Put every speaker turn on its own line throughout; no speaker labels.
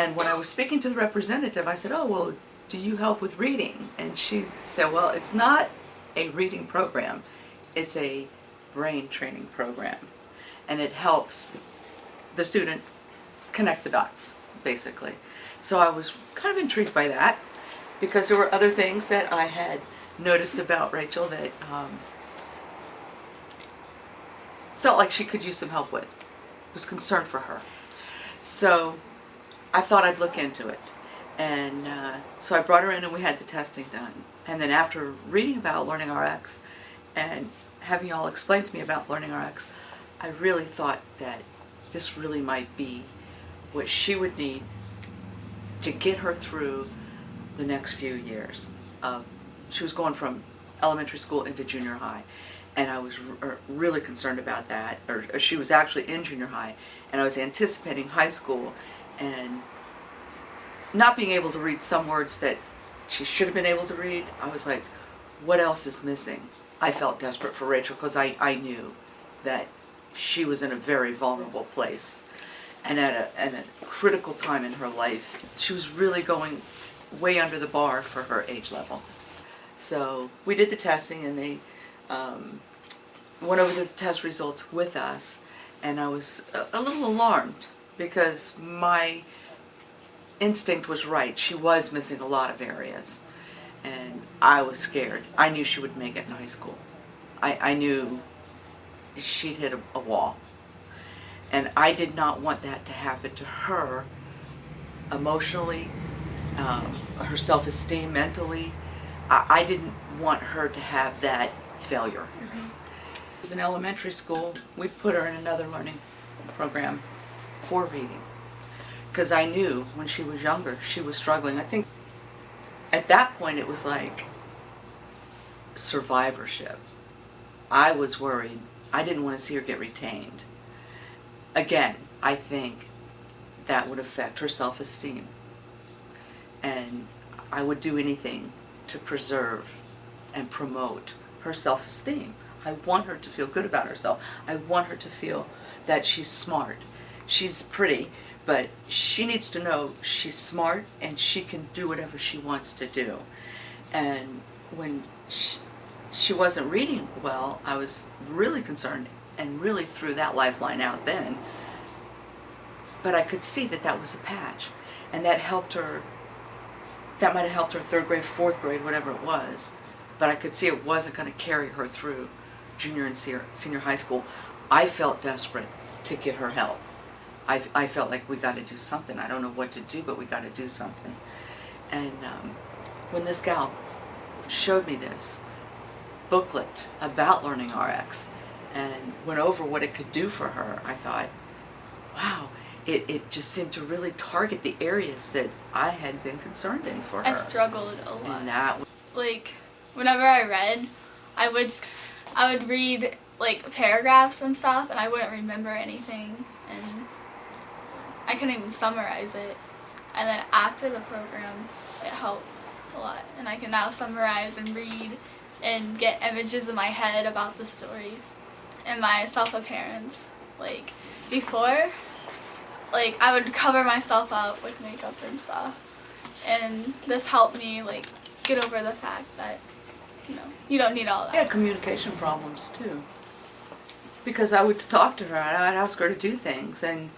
And when I was speaking to the representative, I said, oh, well, do you help with reading? And she said, well, it's not a reading program. It's a brain training program. And it helps the student connect the dots, basically. So I was kind of intrigued by that, because there were other things that I had noticed about Rachael that felt like she could use some help with. Was concerned for her. So I thought I'd look into it. And so I brought her in and we had the testing done. And then after reading about LearningRx and having y'all explain to me about LearningRx, I really thought that this really might be what she would need to get her through the next few years. She was going from elementary school into junior high, and I was really concerned about that. Or she was actually in junior high, and I was anticipating high school, and not being able to read some words that she should have been able to read. I was like, what else is missing? I felt desperate for Rachael because I knew that she was in a very vulnerable place, and at a critical time in her life. She was really going way under the bar for her age level. So we did the testing, and they went over the test results with us, and I was a little alarmed because my instinct was right. She was missing a lot of areas, and I was scared. I knew she would make it in high school. I knew she'd hit a wall, and I did not want that to happen to her emotionally, her self-esteem, mentally. I didn't want her to have that failure. In elementary school, we put her in another learning program for reading, because I knew when she was younger she was struggling. I think at that point it was like survivorship. I was worried. I didn't want to see her get retained. Again, I think that would affect her self-esteem, and I would do anything to preserve and promote her self-esteem. I want her to feel good about herself. I want her to feel that she's smart. She's pretty, but she needs to know she's smart and she can do whatever she wants to do. And when she wasn't reading well, I was really concerned and really threw that lifeline out then. But I could see that that was a patch, and that helped her. That might have helped her third grade, fourth grade, whatever it was. But I could see it wasn't going to carry her through junior and senior high school. I felt desperate to get her help. I felt like we got to do something. I don't know what to do, but we got to do something. And when this gal showed me this booklet about LearningRx and went over what it could do for her, I thought, wow, it just seemed to really target the areas that I had been concerned in for her.
I struggled a lot.
And that,
like, whenever I read, I would read like paragraphs and stuff, and I wouldn't remember anything, and I couldn't even summarize it. And then after the program, it helped a lot, and I can now summarize and read and get images in my head about the story and my self-appearance. Like, before, like, I would cover myself up with makeup and stuff, and this helped me, like, get over the fact that, you know, you don't need all that.
yeah, communication problems too. Because I would talk to her and I'd ask her to do things, and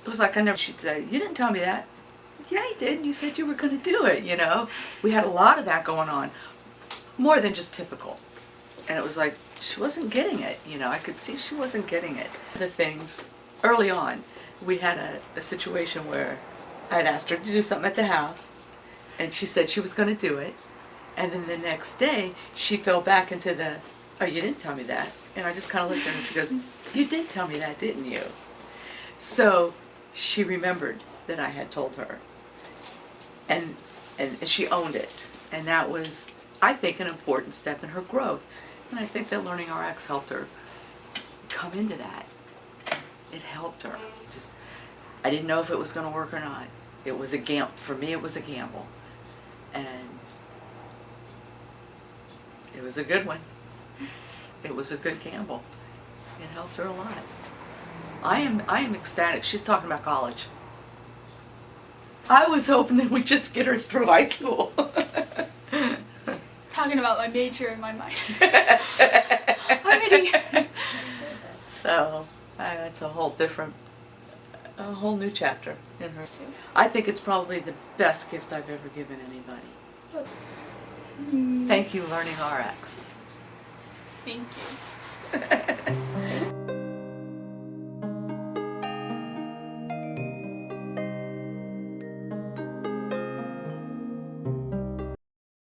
it was like she'd say, you didn't tell me that. Yeah, I did. You said you were going to do it, you know. We had a lot of that going on, more than just typical. And it was like she wasn't getting it, you know. I could see she wasn't getting it. The things, early on, we had a situation where I had asked her to do something at the house, and she said she was going to do it. And then the next day, she fell back into the, oh, you didn't tell me that. And I just kind of looked at her and she goes, you did tell me that, didn't you? So she remembered that I had told her. And she owned it. And that was, I think, an important step in her growth. And I think that LearningRx helped her come into that. It helped her. I didn't know if it was going to work or not. It was a gamble. For me, it was a gamble. And it was a good one. It was a good gamble. It helped her a lot. I am ecstatic. She's talking about college. I was hoping that we'd just get her through high school.
Talking about my major in my mind. Already.
So that's a whole new chapter in her. I think it's probably the best gift I've ever given anybody. Thank you, LearningRx.
Thank you.